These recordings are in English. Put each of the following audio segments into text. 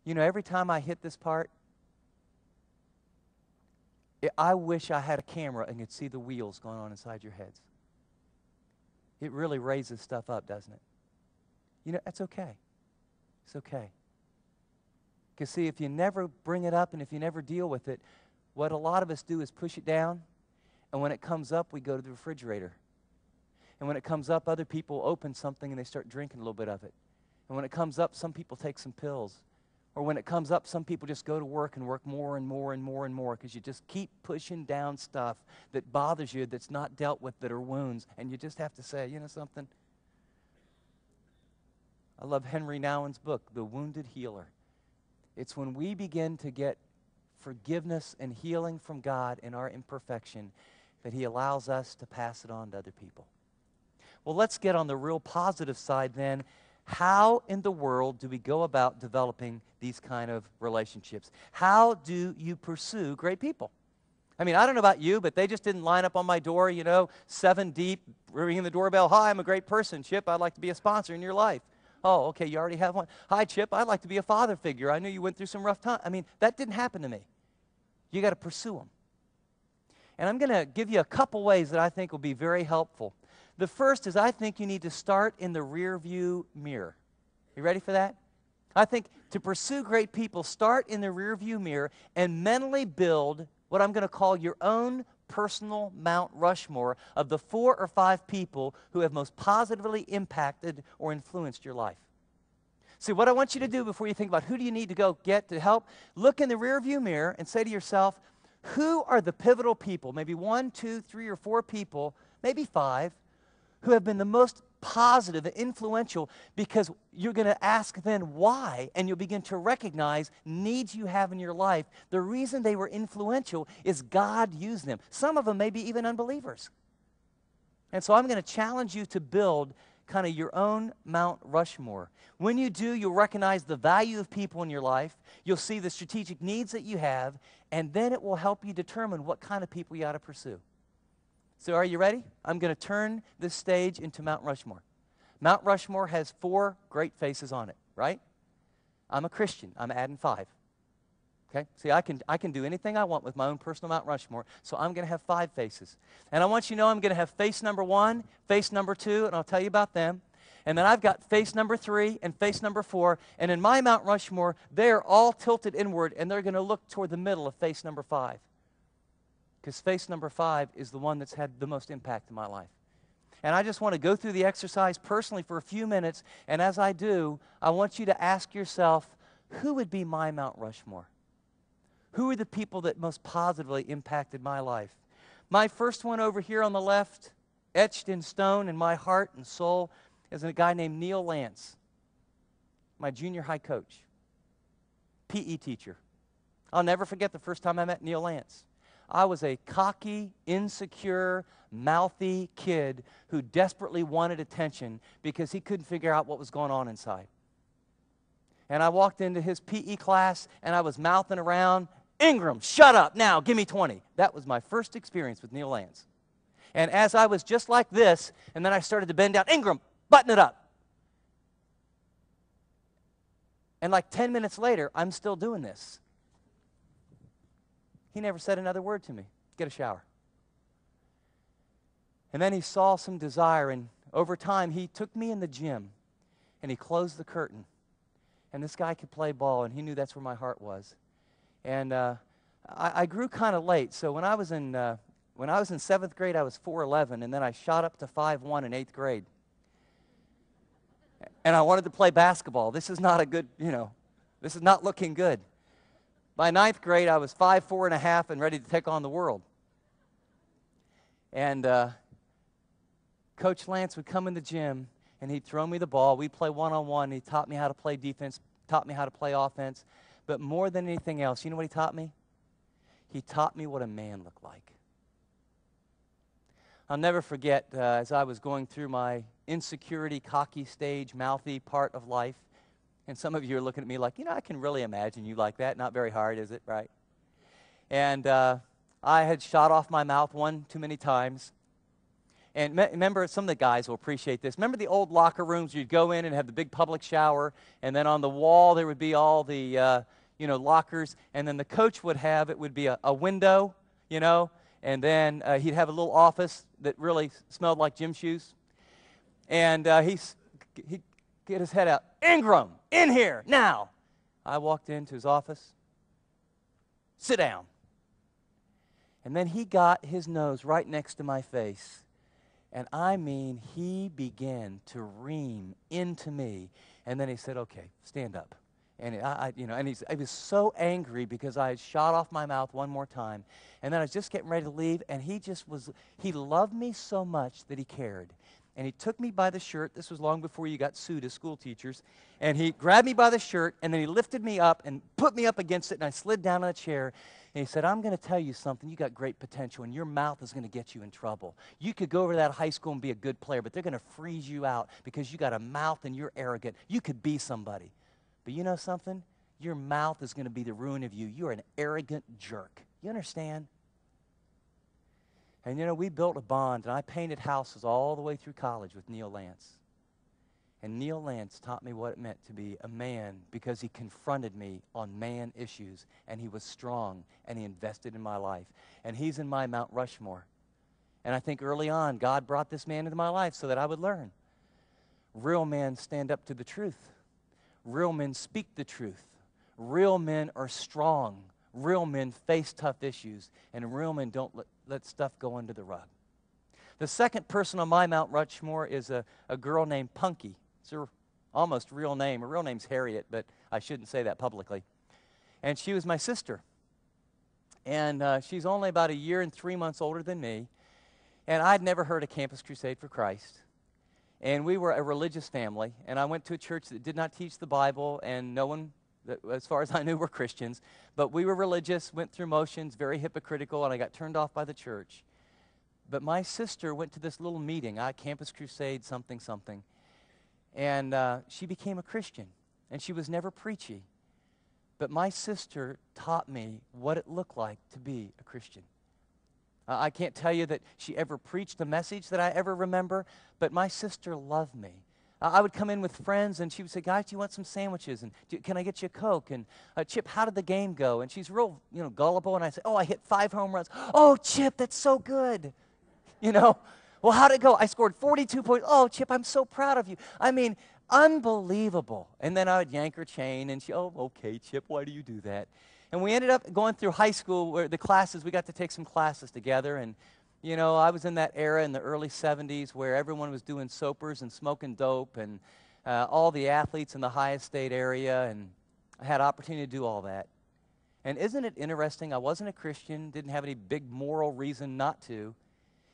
You know, every time I hit this part, I wish I had a camera and could see the wheels going on inside your heads. It really raises stuff up, doesn't it? You know, that's okay. It's okay. Because see, if you never bring it up and if you never deal with it, what a lot of us do is push it down, and when it comes up, we go to the refrigerator. And when it comes up, other people open something and they start drinking a little bit of it. And when it comes up, some people take some pills. Or when it comes up, some people just go to work and work more and more and more and more because you just keep pushing down stuff that bothers you, that's not dealt with, that are wounds. And you just have to say, you know something? I love Henry Nouwen's book, The Wounded Healer. It's when we begin to get forgiveness and healing from God in our imperfection that He allows us to pass it on to other people. Well, let's get on the real positive side then. How in the world do we go about developing these kind of relationships? How do you pursue great people? I mean, I don't know about you, but they just didn't line up on my door, you know, 7 deep, ringing the doorbell. Hi, I'm a great person. Chip, I'd like to be a sponsor in your life. Oh, okay, you already have one. Hi, Chip, I'd like to be a father figure. I knew you went through some rough time. I mean, that didn't happen to me. You got to pursue them. And I'm going to give you a couple ways that I think will be very helpful. The first is I think you need to start in the rear view mirror. You ready for that? I think to pursue great people, start in the rear view mirror and mentally build what I'm going to call your own personal Mount Rushmore of the 4 or 5 people who have most positively impacted or influenced your life. See, what I want you to do before you think about who do you need to go get to help, look in the rear view mirror and say to yourself, who are the pivotal people, maybe 1, 2, 3, or 4 people, maybe 5, who have been the most positive and influential, because you're going to ask then why, and you'll begin to recognize needs you have in your life. The reason they were influential is God used them. Some of them may be even unbelievers. And so I'm going to challenge you to build kind of your own Mount Rushmore. When you do, you'll recognize the value of people in your life. You'll see the strategic needs that you have, and then it will help you determine what kind of people you ought to pursue. So are you ready? I'm going to turn this stage into Mount Rushmore. Mount Rushmore has 4 great faces on it, right? I'm a Christian. I'm adding 5. Okay? See, I can do anything I want with my own personal Mount Rushmore, so I'm going to have 5 faces. And I want you to know I'm going to have face number 1, face number 2, and I'll tell you about them. And then I've got face number 3 and face number 4, and in my Mount Rushmore, they're all tilted inward, and they're going to look toward the middle of face number 5. Because face number 5 is the one that's had the most impact in my life. And I just want to go through the exercise personally for a few minutes, and as I do, I want you to ask yourself, who would be my Mount Rushmore? Who are the people that most positively impacted my life? My first one over here on the left, etched in stone in my heart and soul, is a guy named Neil Lance, my junior high coach, PE teacher. I'll never forget the first time I met Neil Lance. I was a cocky, insecure, mouthy kid who desperately wanted attention because he couldn't figure out what was going on inside. And I walked into his PE class, and I was mouthing around, Ingram, shut up now, give me 20. That was my first experience with Neil Lance. And as I was just like this, and then I started to bend down, Ingram, button it up. And like 10 minutes later, I'm still doing this. He never said another word to me. Get a shower. And then he saw some desire, and over time, he took me in the gym, and he closed the curtain. And this guy could play ball, and he knew that's where my heart was. And I grew kind of late, so when I was in 7th grade, I was 4'11", and then I shot up to 5'1" in 8th grade. And I wanted to play basketball. This is not a good, this is not looking good. By 9th grade, I was 5'4" and a half and ready to take on the world. And Coach Lance would come in the gym, and he'd throw me the ball. We'd play one-on-one. He taught me how to play defense, taught me how to play offense. But more than anything else, you know what he taught me? He taught me what a man looked like. I'll never forget, as I was going through my insecurity, cocky stage, mouthy part of life, and some of you are looking at me like, I can really imagine you like that. Not very hard, is it, right? And I had shot off my mouth one too many times. And remember, some of the guys will appreciate this. Remember the old locker rooms? You'd go in and have the big public shower, and then on the wall there would be all the, lockers, and then the coach would have, it would be a window, and then he'd have a little office that really smelled like gym shoes. And he'd get his head out. Ingram, in here, now. I walked into his office. Sit down. And then he got his nose right next to my face. And I mean, he began to ream into me. And then he said, okay, stand up. And I was so angry because I had shot off my mouth one more time. And then I was just getting ready to leave, and he loved me so much that he cared. And he took me by the shirt. This was long before you got sued as school teachers. And he grabbed me by the shirt, and then he lifted me up and put me up against it, and I slid down on a chair. And he said, I'm going to tell you something. You got great potential, and your mouth is going to get you in trouble. You could go over to that high school and be a good player, but they're going to freeze you out because you got a mouth and you're arrogant. You could be somebody. But you know something? Your mouth is going to be the ruin of you. You're an arrogant jerk. You understand? And we built a bond, and I painted houses all the way through college with Neil Lance. And Neil Lance taught me what it meant to be a man because he confronted me on man issues, and he was strong, and he invested in my life. And he's in my Mount Rushmore. And I think early on, God brought this man into my life so that I would learn. Real men stand up to the truth. Real men speak the truth. Real men are strong. Real men face tough issues. And real men don't let stuff go under the rug. The second person on my Mount Rushmore is a girl named Punky. It's her almost real name. Her real name's Harriet, but I shouldn't say that publicly. And she was my sister. And she's only about 1 year and 3 months older than me. And I'd never heard of Campus Crusade for Christ. And we were a religious family. And I went to a church that did not teach the Bible, and no one, as far as I knew, were Christians. But we were religious, went through motions, very hypocritical, and I got turned off by the church. But my sister went to this little meeting, Campus Crusade something something, and she became a Christian. And she was never preachy. But my sister taught me what it looked like to be a Christian. I can't tell you that she ever preached a message that I ever remember, but my sister loved me. I would come in with friends, and she would say, guys, do you want some sandwiches? And can I get you a Coke? And Chip, how did the game go? And she's real, gullible, and I say, oh, I hit 5 home runs. Oh, Chip, that's so good. Well, how'd it go? I scored 42 points. Oh, Chip, I'm so proud of you. I mean, unbelievable. And then I would yank her chain, and she, oh, okay, Chip, why do you do that? And we ended up going through high school where the classes, we got to take some classes together. And, I was in that era in the early 70s where everyone was doing soapers and smoking dope, and all the athletes in the Ohio State area. And I had opportunity to do all that. And isn't it interesting? I wasn't a Christian, didn't have any big moral reason not to.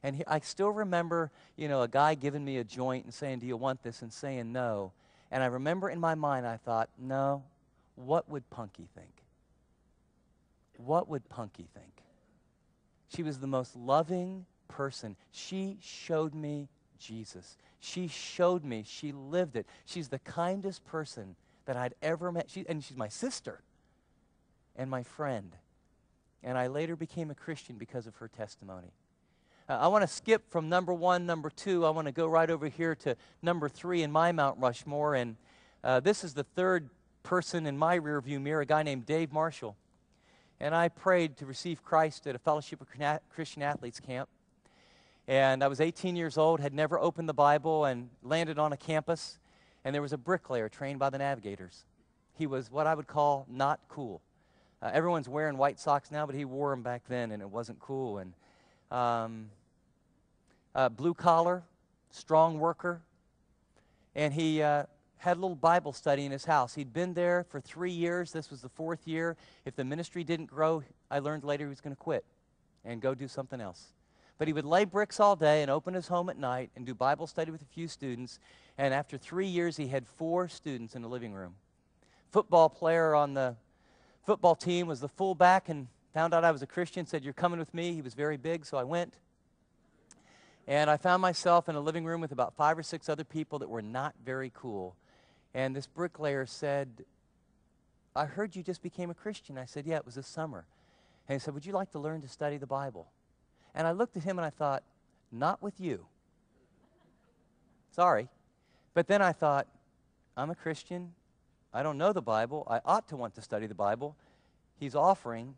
And I still remember, a guy giving me a joint and saying, do you want this? And saying no. And I remember in my mind, I thought, no, what would Punky think? What would Punky think? She was the most loving person. She showed me Jesus. She showed me. She lived it. She's the kindest person that I'd ever met. And she's my sister and my friend. And I later became a Christian because of her testimony. I want to skip from number 1, number 2. I want to go right over here to number 3 in my Mount Rushmore. And this is the third person in my rearview mirror, a guy named Dave Marshall. And I prayed to receive Christ at a Fellowship of Christian Athletes camp. And I was 18 years old, had never opened the Bible, and landed on a campus. And there was a bricklayer trained by the Navigators. He was what I would call not cool. Everyone's wearing white socks now, but he wore them back then, and it wasn't cool. And blue collar, strong worker. And he had a little Bible study in his house. He'd been there for 3 years. This was the 4th year. If the ministry didn't grow, I learned later he was going to quit and go do something else. But he would lay bricks all day and open his home at night and do Bible study with a few students. And after 3 years, he had 4 students in the living room. Football player on the football team was the fullback and found out I was a Christian, said, you're coming with me. He was very big, so I went. And I found myself in a living room with about 5 or 6 other people that were not very cool. And this bricklayer said, I heard you just became a Christian. I said, yeah, it was this summer. And he said, would you like to learn to study the Bible? And I looked at him and I thought, not with you. Sorry. But then I thought, I'm a Christian. I don't know the Bible. I ought to want to study the Bible. He's offering.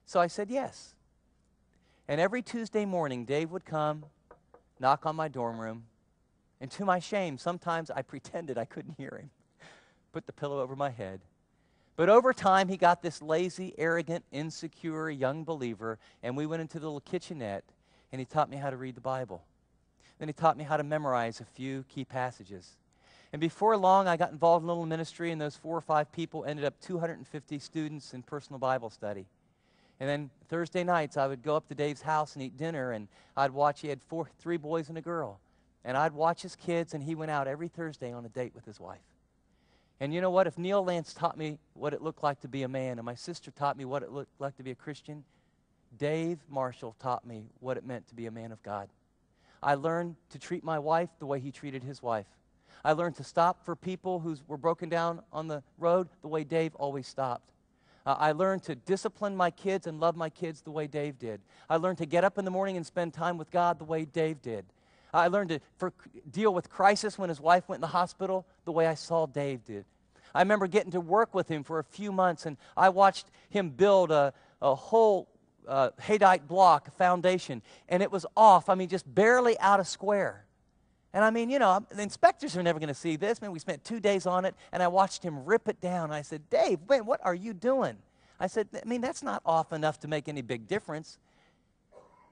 So I said yes. And every Tuesday morning, Dave would come, knock on my dorm room, and to my shame, sometimes I pretended I couldn't hear him. Put the pillow over my head. But over time, he got this lazy, arrogant, insecure young believer, and we went into the little kitchenette, and he taught me how to read the Bible. Then he taught me how to memorize a few key passages. And before long, I got involved in a little ministry, and those 4 or 5 people ended up 250 students in personal Bible study. And then Thursday nights, I would go up to Dave's house and eat dinner, and I'd watch. He had 3 boys and a girl. And I'd watch his kids, and he went out every Thursday on a date with his wife. And you know what? If Neil Lance taught me what it looked like to be a man, and my sister taught me what it looked like to be a Christian, Dave Marshall taught me what it meant to be a man of God. I learned to treat my wife the way he treated his wife. I learned to stop for people who were broken down on the road the way Dave always stopped. I learned to discipline my kids and love my kids the way Dave did. I learned to get up in the morning and spend time with God the way Dave did. I learned to deal with crisis when his wife went in the hospital the way I saw Dave did. I remember getting to work with him for a few months, and I watched him build a whole Haydite block foundation, and it was off. I mean, just barely out of square. And I mean, you know, the inspectors are never going to see this. Man, we spent 2 days on it, and I watched him rip it down. I said, Dave, man, what are you doing? I said, I mean, that's not off enough to make any big difference.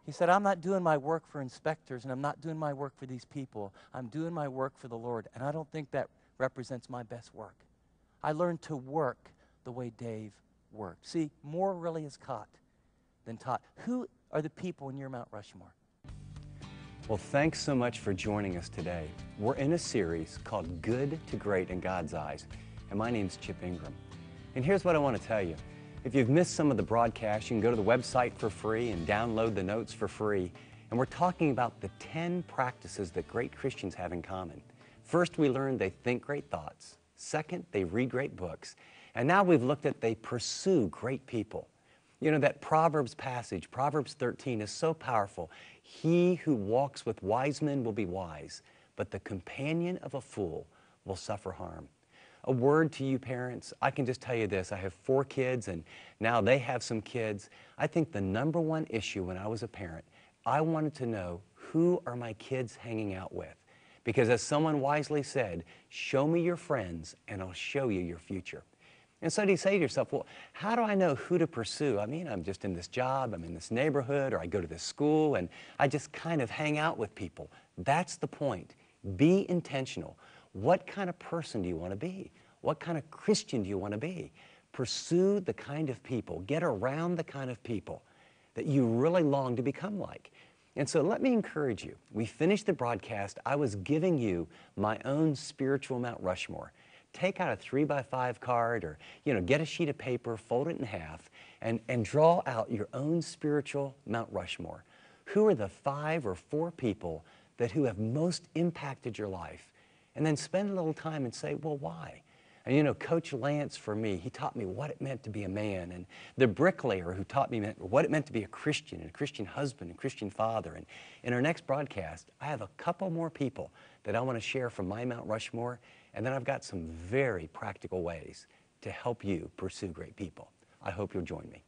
He said, I'm not doing my work for inspectors, and I'm not doing my work for these people. I'm doing my work for the Lord, and I don't think that represents my best work. I learned to work the way Dave worked. See, more really is caught than taught. Who are the people in your Mount Rushmore? Well, thanks so much for joining us today. We're in a series called Good to Great in God's Eyes, and my name's Chip Ingram. And here's what I want to tell you. If you've missed some of the broadcasts, you can go to the website for free and download the notes for free. And we're talking about the 10 practices that great Christians have in common. First, we learned they think great thoughts. Second, they read great books. And now we've looked at they pursue great people. You know, that Proverbs passage, Proverbs 13, is so powerful. He who walks with wise men will be wise, but the companion of a fool will suffer harm. A word to you parents, I can just tell you this. I have 4 kids, and now they have some kids. I think the number one issue when I was a parent, I wanted to know, who are my kids hanging out with? Because as someone wisely said, show me your friends and I'll show you your future. And so do you say to yourself, well, how do I know who to pursue? I mean, I'm just in this job, I'm in this neighborhood, or I go to this school, and I just kind of hang out with people. That's the point. Be intentional. What kind of person do you want to be? What kind of Christian do you want to be? Pursue the kind of people, get around the kind of people that you really long to become like. And so let me encourage you. We finished the broadcast. I was giving you my own spiritual Mount Rushmore. Take out a 3x5 card, or get a sheet of paper, fold it in half, and draw out your own spiritual Mount Rushmore. Who are the 5 or 4 people who have most impacted your life? And then spend a little time and say, well, why? And Coach Lance, for me, he taught me what it meant to be a man. And the bricklayer, who taught me what it meant to be a Christian, and a Christian husband, and a Christian father. And in our next broadcast, I have a couple more people that I want to share from my Mount Rushmore. And then I've got some very practical ways to help you pursue great people. I hope you'll join me.